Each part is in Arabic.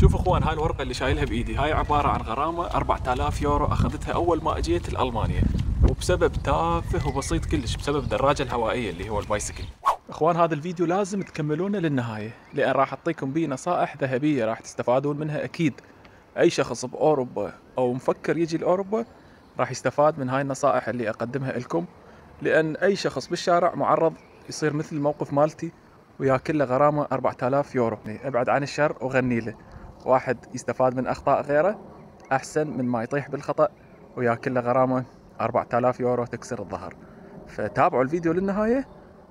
شوفوا اخوان، هاي الورقة اللي شايلها بايدي هاي عبارة عن غرامة 4000 يورو اخذتها اول ما اجيت لألمانيا، وبسبب تافه وبسيط كلش، بسبب الدراجة الهوائية اللي هو البايسكل. اخوان هذا الفيديو لازم تكملونه للنهاية، لان راح اعطيكم بيه نصائح ذهبية راح تستفادون منها اكيد. اي شخص باوروبا او مفكر يجي لاوروبا راح يستفاد من هاي النصائح اللي اقدمها لكم، لان اي شخص بالشارع معرض يصير مثل الموقف مالتي وياكل له غرامة 4000 يورو. ابعد عن الشر وغني له. واحد يستفاد من اخطاء غيره احسن من ما يطيح بالخطأ وياكل له غرامة 4000 يورو تكسر الظهر. فتابعوا الفيديو للنهاية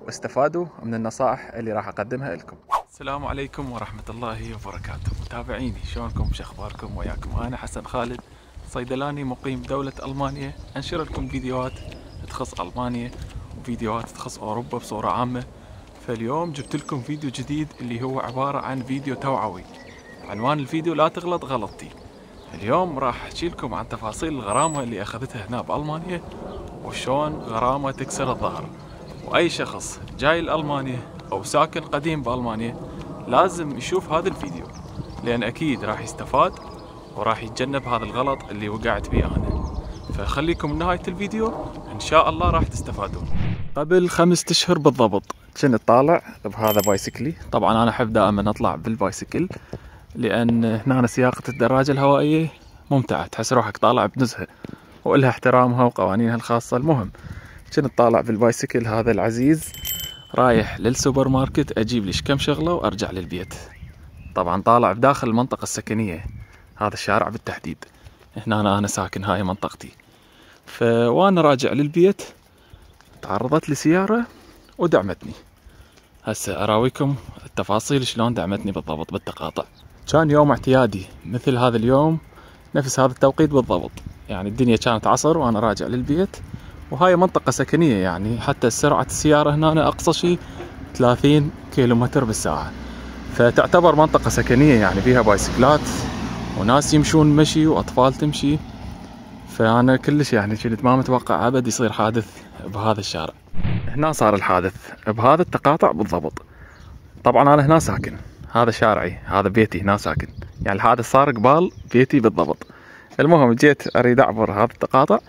واستفادوا من النصائح اللي راح اقدمها لكم. السلام عليكم ورحمة الله وبركاته. متابعيني شلونكم، شخباركم؟ وياكم انا حسن خالد، صيدلاني مقيم دولة المانيا، انشر لكم فيديوهات تخص المانيا وفيديوهات تخص اوروبا بصورة عامة. فاليوم جبت لكم فيديو جديد اللي هو عبارة عن فيديو توعوي. عنوان الفيديو لا تغلط غلطتي. اليوم راح احكي لكم عن تفاصيل الغرامة اللي اخذتها هنا بألمانيا، وشون غرامة تكسر الظهر. واي شخص جاي لألمانيا او ساكن قديم بألمانيا لازم يشوف هذا الفيديو، لان اكيد راح يستفاد وراح يتجنب هذا الغلط اللي وقعت فيه انا. فخليكم لنهاية الفيديو ان شاء الله راح تستفادون. قبل 5 اشهر بالضبط كنت طالع بهذا بايسكلي. طبعا انا احب دائما اطلع بالبايسكل، لان هنا سياقة الدراجة الهوائية ممتعة، تحس روحك طالع بنزهة والها احترامها وقوانينها الخاصة. المهم كنت طالع بالبايسكل هذا العزيز رايح للسوبر ماركت اجيب ليش كم شغلة وارجع للبيت. طبعا طالع بداخل المنطقة السكنية، هذا الشارع بالتحديد، هنا انا ساكن، هاي منطقتي. وانا راجع للبيت تعرضت لي سيارة ودعمتني. هسه اراويكم التفاصيل شلون دعمتني بالضبط بالتقاطع. كان يوم اعتيادي مثل هذا اليوم، نفس هذا التوقيت بالضبط، يعني الدنيا كانت عصر وانا راجع للبيت، وهاي منطقة سكنية، يعني حتى سرعة السيارة هنا اقصى شيء 30 كيلومتر بالساعة. فتعتبر منطقة سكنية، يعني فيها بايسكلات وناس يمشون مشي واطفال تمشي. فانا كلش يعني كنت ما متوقع ابد يصير حادث بهذا الشارع. هنا صار الحادث بهذا التقاطع بالضبط. طبعا انا هنا ساكن، هذا شارعي، هذا بيتي، هنا ساكن، يعني الحادث صار قبال بيتي بالضبط. المهم جيت اريد اعبر هذا التقاطع،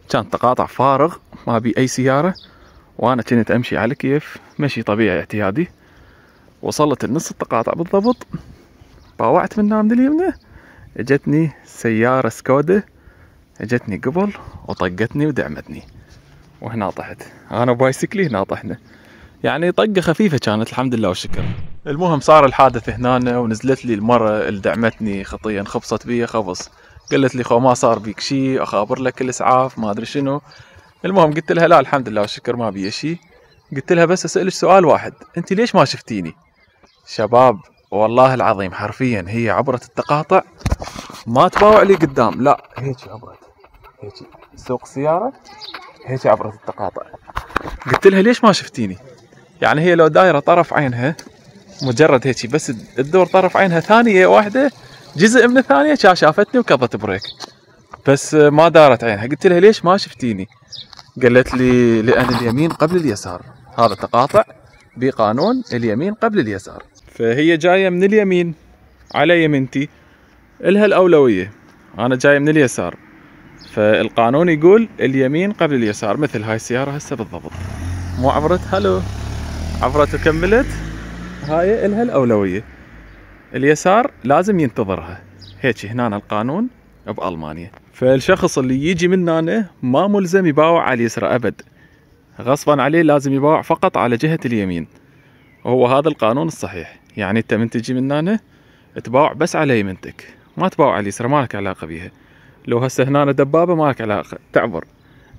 كان تقاطع فارغ ما بي اي سيارة، وانا كنت امشي على كيف مشي طبيعي اعتيادي. وصلت النص التقاطع بالضبط، باوعت منها من اليمنى، اجتني سيارة سكودا، اجتني قبل وطقتني ودعمتني، وهنا طحت انا بايسكلي، هنا طحنا، يعني طقة خفيفة كانت الحمد لله والشكر. المهم صار الحادث هنا، ونزلت لي المرة اللي دعمتني خطيا، خبصت بي خبص، قالت لي خو ما صار بيك شي، اخابر لك الاسعاف ما ادري شنو. المهم قلت لها لا الحمد لله والشكر ما بي شي. قلت لها بس اسألك سؤال واحد، انت ليش ما شفتيني؟ شباب والله العظيم حرفيا هي عبرت التقاطع، ما تباوع لي قدام، لا هيك عبرت، هيك سوق السيارة، هيك عبرت التقاطع. قلت لها ليش ما شفتيني؟ يعني هي لو دايرة طرف عينها مجرد هيك بس تدور طرف عينها ثانية واحدة، جزء من الثانية شافتني وكضت بريك، بس ما دارت عينها. قلت لها ليش ما شفتيني؟ قالت لي لأن اليمين قبل اليسار، هذا تقاطع بقانون اليمين قبل اليسار، فهي جاية من اليمين على يمينتي إلها الأولوية، أنا جاي من اليسار، فالقانون يقول اليمين قبل اليسار، مثل هاي السيارة هسه بالضبط، مو عبرت هلو عبرت وكملت، هاي إلها الأولوية، اليسار لازم ينتظرها، هيك هنا القانون بألمانيا. فالشخص اللي يجي من هنا ما ملزم يباوع على اليسرى أبد، غصبا عليه لازم يباوع فقط على جهة اليمين، وهو هذا القانون الصحيح. يعني انت من تجي من هنا تباوع بس على يمينتك، ما تباوع على اليسرى، ما لك علاقة بيها. لو هسه هنا دبابة ما لك علاقة، تعبر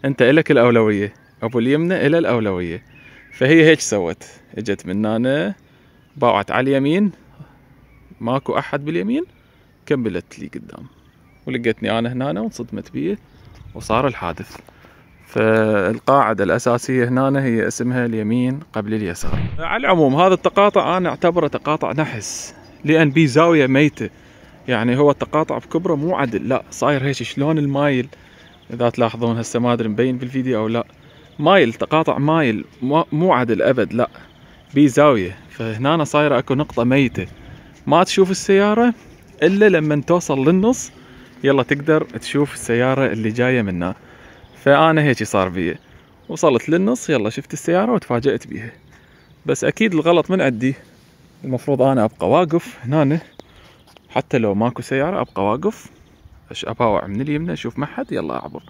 انت إلك الأولوية، أبو اليمنى إلى الأولوية. فهي هيك سوت، اجت من هنا باوعت على اليمين، ماكو أحد باليمين، كملت لي قدام ولقيتني أنا هنا وانصدمت بيه وصار الحادث. فالقاعدة الأساسية هنا هي اسمها اليمين قبل اليسار. على العموم هذا التقاطع أنا أعتبره تقاطع نحس، لأن بيه زاوية ميتة، يعني هو التقاطع بكبره مو عدل، لا صاير هيك شلون المايل، إذا تلاحظون هسه ما أدري مبين بالفيديو أو لا، مايل، تقاطع مايل مو عدل أبد، لا بيه زاوية. فهنا صايرة أكو نقطة ميتة، ما تشوف السيارة الا لما توصل للنص يلا تقدر تشوف السيارة اللي جاية منها. فانا هيك صار بي، وصلت للنص يلا شفت السيارة وتفاجأت بيها. بس اكيد الغلط من عندي، المفروض انا ابقى واقف هنا حتى لو ماكو سيارة، ابقى واقف اباوع من اليمنى اشوف ما حد يلا اعبر.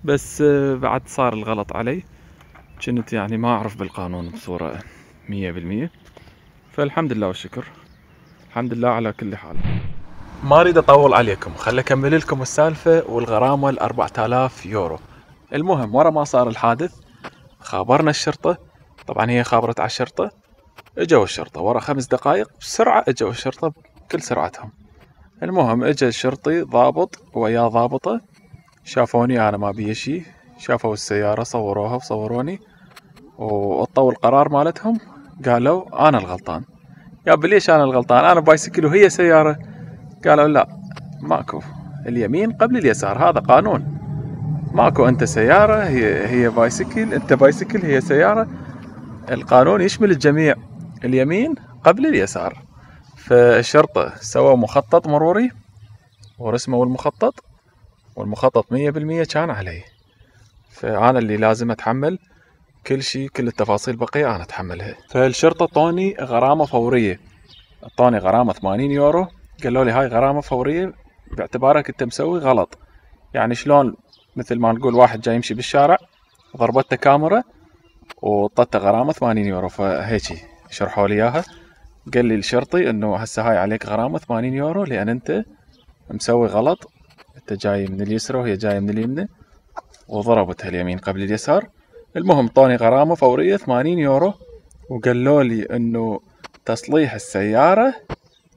بس بعد صار الغلط علي، كنت يعني ما اعرف بالقانون بصورة 100%. فالحمد لله والشكر، الحمد لله على كل حال. ما اريد اطول عليكم، خل اكمل لكم السالفة والغرامة 4000 يورو. المهم ورا ما صار الحادث خابرنا الشرطة، طبعا هي خابرت على الشرطة، اجوا الشرطة ورا 5 دقائق بسرعة، اجوا الشرطة بكل سرعتهم. المهم اجى الشرطي ضابط ويا ضابطة، شافوني انا ما بي شي، شافوا السيارة صوروها وصوروني، وطوا القرار مالتهم، قالوا انا الغلطان. يا ليش انا الغلطان؟ انا بايسكل وهي سيارة. قالوا لا ماكو، اليمين قبل اليسار، هذا قانون. ماكو انت سيارة هي بايسكل، انت بايسكل هي سيارة، القانون يشمل الجميع، اليمين قبل اليسار. فالشرطة سووا مخطط مروري ورسموا المخطط، والمخطط 100% كان علي. فأنا اللي لازم أتحمل كل شيء، كل التفاصيل بقية أنا أتحملها. فالشرطة طوني غرامة فورية، طوني غرامة 80 يورو. قالوا لي هاي غرامة فورية باعتبارك أنت مسوي غلط. يعني شلون؟ مثل ما نقول واحد جاي يمشي بالشارع ضربته كاميرا وطته غرامة 80 يورو. فهيجي شرحوا لي إياها، قال لي الشرطي إنه هسه هاي عليك غرامة 80 يورو لأن أنت مسوي غلط، أنت جاي من اليسرى وهي جاية من اليمنى وضربتها اليمين قبل اليسار. المهم طوني غرامة فورية 80 يورو، وقالوا لي إنه تصليح السيارة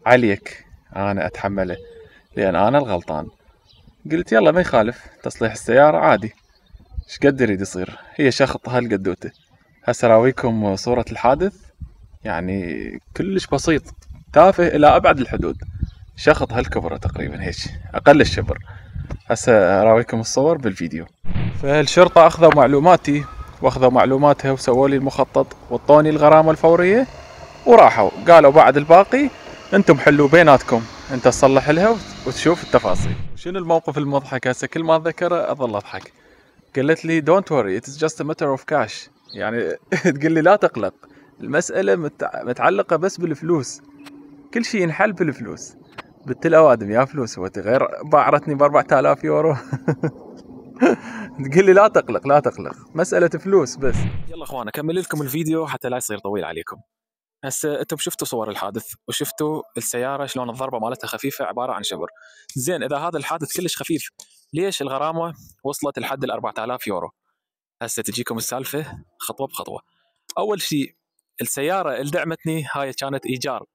عليك أنا أتحمله لأن أنا الغلطان. قلت يلا ما يخالف، تصليح السيارة عادي، ايش قد يريد يصير، هي شخط هالقدوته. هسه راويكم صورة الحادث، يعني كلش بسيط، تافه إلى أبعد الحدود، شخط هالكبرة تقريبا هيك أقل الشبر. هسه راويكم الصور بالفيديو. فالشرطة أخذوا معلوماتي وأخذوا معلوماتها وسووا لي المخطط وطوني الغرامة الفورية وراحوا قالوا بعد الباقي أنتم حلوا بيناتكم، أنت تصلح لها وتشوف التفاصيل. شنو الموقف المضحك هسه كل ما أتذكره أظل أضحك. قالت لي don't worry it's just a matter of cash، يعني تقول لي لا تقلق، المسألة متعلقة بس بالفلوس، كل شيء ينحل بالفلوس. قلت له اوادم يا فلوس، هو غير باعرتني ب 4000 يورو. تقول لي لا تقلق لا تقلق، مسألة فلوس بس. يلا اخوان اكمل لكم الفيديو حتى لا يصير طويل عليكم. هسه انتم شفتوا صور الحادث وشفتوا السيارة شلون الضربة مالتها خفيفة عبارة عن شبر. زين اذا هذا الحادث كلش خفيف ليش الغرامة وصلت لحد ال 4000 يورو؟ هسه تجيكم السالفة خطوة بخطوة. اول شيء السيارة اللي دعمتني هاي كانت ايجار،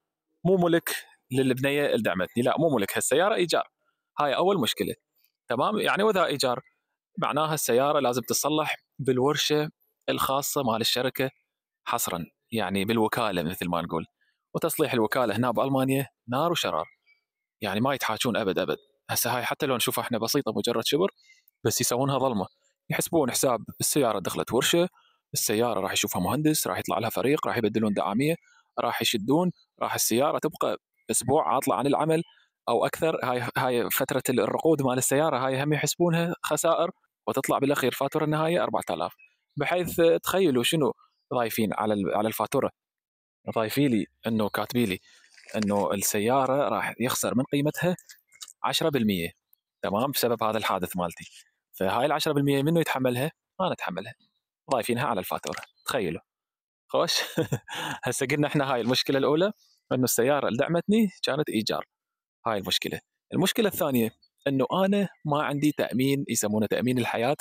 مو ملك للبنية اللي دعمتني، لا مو ملك، هالسيارة ايجار. هاي اول مشكلة. تمام، يعني واذا ايجار معناها السيارة لازم تصلح بالورشة الخاصة مال الشركة حصرا، يعني بالوكالة مثل ما نقول. وتصليح الوكالة هنا بألمانيا نار وشرار، يعني ما يتحاجون أبد أبد. هسه هاي حتى لو نشوفها احنا بسيطة مجرد شبر، بس يسوونها ظلمة، يحسبون حساب السيارة دخلت ورشة، السيارة راح يشوفها مهندس، راح يطلع لها فريق، راح يبدلون دعامية، راح يشدون، راح السيارة تبقى أسبوع عاطلة عن العمل أو أكثر. هاي فترة الرقود مال السيارة، هاي هم يحسبونها خسائر، وتطلع بالأخير فاتورة النهائية 4000. بحيث تخيلوا شنو ضايفين على الفاتورة، ضايفيلي إنه كاتبيلي إنه السيارة راح يخسر من قيمتها 10%، تمام، بسبب هذا الحادث مالتي. فهاي ال 10% منو يتحملها؟ انا اتحملها، ضايفينها على الفاتوره، تخيلوا. خوش. هسه قلنا احنا هاي المشكله الاولى، انه السياره اللي دعمتني كانت ايجار، هاي المشكله. المشكله الثانيه انه انا ما عندي تامين يسمونه تامين الحياه،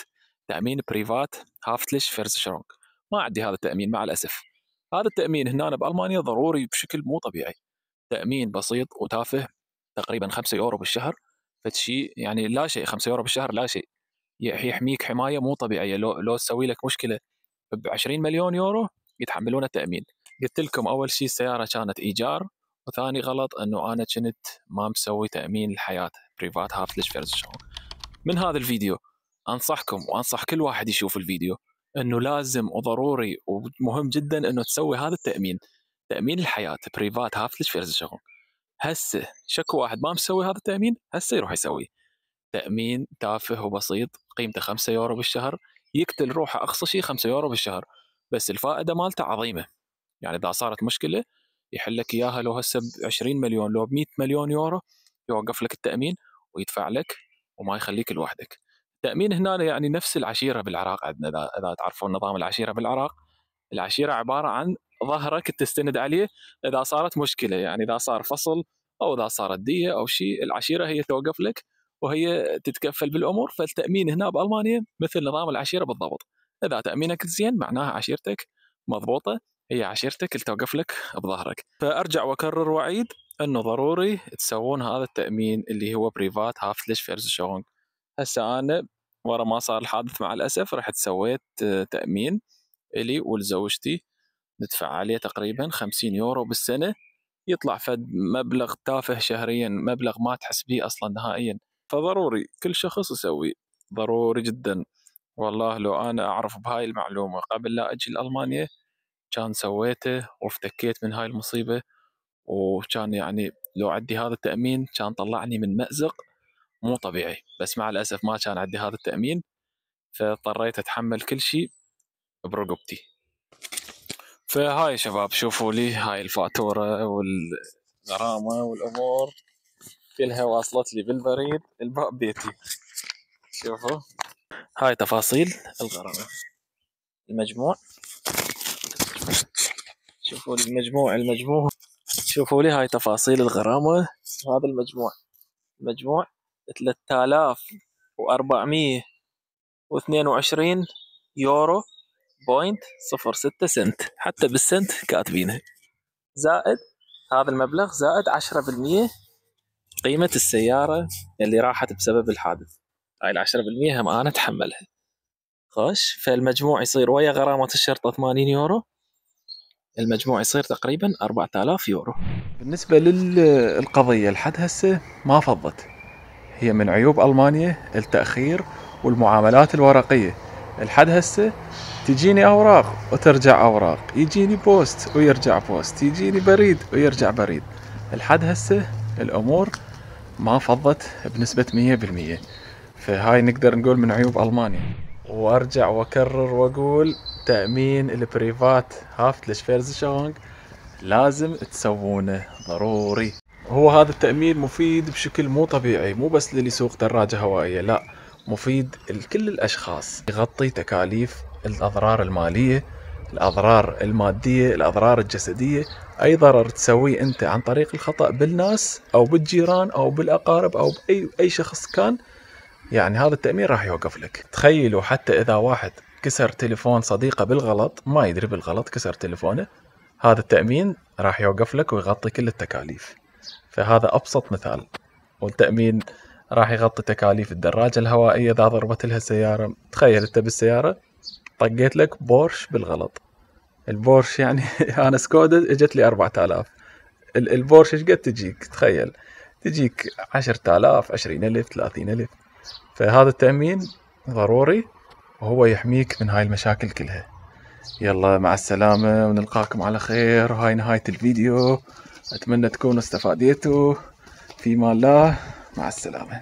تامين بريفات هافتلش فيرزشرونج، ما عندي هذا التامين مع الاسف. هذا التامين هنا بألمانيا ضروري بشكل مو طبيعي، تامين بسيط وتافه، تقريبا 5 يورو بالشهر، فشي يعني لا شيء، 5 يورو بالشهر لا شيء، يحميك حمايه مو طبيعيه. لو تسوي لك مشكله ب 20 مليون يورو يتحملون التامين. قلت لكم اول شيء السياره كانت ايجار، وثاني غلط انه انا كنت ما مسوي تامين الحياه بريفات هافتلش فيرزشون. من هذا الفيديو انصحكم وانصح كل واحد يشوف الفيديو انه لازم وضروري ومهم جدا انه تسوي هذا التامين، تامين الحياه بريفات هافتلش فيرزشون. هسه شكو واحد ما مسوي هذا التأمين، هسه يروح يسويه. تأمين تافه وبسيط قيمته 5 يورو بالشهر، يقتل روحه أقصى شيء 5 يورو بالشهر، بس الفائدة مالته عظيمة. يعني إذا صارت مشكلة يحل لك إياها، لو هسه ب20 مليون لو ب100 مليون يورو يوقف لك التأمين ويدفع لك وما يخليك لوحدك. التأمين هنا يعني نفس العشيرة بالعراق عندنا، إذا تعرفون نظام العشيرة بالعراق، العشيرة عبارة عن ظهرك تستند عليه إذا صارت مشكلة، يعني إذا صار فصل أو إذا صارت دية أو شيء، العشيرة هي توقف لك وهي تتكفل بالأمور. فالتأمين هنا بألمانيا مثل نظام العشيرة بالضبط، إذا تأمينك زين معناها عشيرتك مضبوطة، هي عشيرتك اللي توقف لك بظهرك. فأرجع وأكرر وأعيد أنه ضروري تسوون هذا التأمين اللي هو بريفات هافتلش فيرزشون. هسه أنا ورا ما صار الحادث مع الأسف رحت سويت تأمين إلي ولزوجتي، ندفع عليه تقريبا 50 يورو بالسنة، يطلع فد مبلغ تافه شهريا، مبلغ ما تحس به أصلا نهائيا. فضروري كل شخص يسوي، ضروري جدا. والله لو أنا أعرف بهاي المعلومة قبل لا أجي لألمانيا كان سويته وافتكيت من هاي المصيبة، وكان يعني لو عندي هذا التأمين كان طلعني من مأزق مو طبيعي. بس مع الأسف ما كان عندي هذا التأمين، فاضطريت أتحمل كل شيء برقبتي. فهاي شباب شوفوا لي هاي الفاتورة والغرامة والأمور كلها واصلت لي بالبريد الباب بيتي. شوفوا هاي تفاصيل الغرامة، المجموع، شوفوا لي المجموع شوفوا لي هاي تفاصيل الغرامة. هذا المجموع 3422 يورو بوينت 06 سنت، حتى بالسنت كاتبينها، زائد هذا المبلغ زائد 10% قيمة السيارة اللي راحت بسبب الحادث. هاي 10% هم أنا أتحملها. خوش، فالمجموع يصير ويا غرامة الشرطة 80 يورو، المجموع يصير تقريبا 4000 يورو. بالنسبة للقضية لحد هسه ما فضت، هي من عيوب ألمانيا التأخير والمعاملات الورقية. لحد هسه تجيني أوراق وترجع أوراق، يجيني بوست ويرجع بوست، يجيني بريد ويرجع بريد. لحد هسه الأمور ما فضت بنسبة 100%. فهاي نقدر نقول من عيوب ألمانيا. وارجع واكرر واقول تأمين البريفات هافتلش فيرزشونغ لازم تسوونه ضروري. هو هذا التأمين مفيد بشكل مو طبيعي، مو بس للي يسوق دراجة هوائية، لا، مفيد لكل الأشخاص. يغطي تكاليف الأضرار المالية، الأضرار المادية، الأضرار الجسدية، أي ضرر تسويه أنت عن طريق الخطأ بالناس أو بالجيران أو بالأقارب أو بأي شخص كان، يعني هذا التأمين راح يوقف لك. تخيلوا حتى إذا واحد كسر تليفون صديقه بالغلط، ما يدري بالغلط كسر تليفونه، هذا التأمين راح يوقف لك ويغطي كل التكاليف. فهذا أبسط مثال. والتأمين راح يغطي تكاليف الدراجة الهوائية إذا ضربت لها سيارة. تخيل أنت بالسيارة طقيت لك بورش بالغلط، البورش يعني أنا سكودا اجت لي 4000، البورش ايش قد تجيك؟ تخيل تجيك 10000 20000 30000. فهذا التأمين ضروري وهو يحميك من هاي المشاكل كلها. يلا مع السلامة ونلقاكم على خير، وهاي نهاية الفيديو، أتمنى تكونوا استفاديتوا. في مان الله، مع السلامة.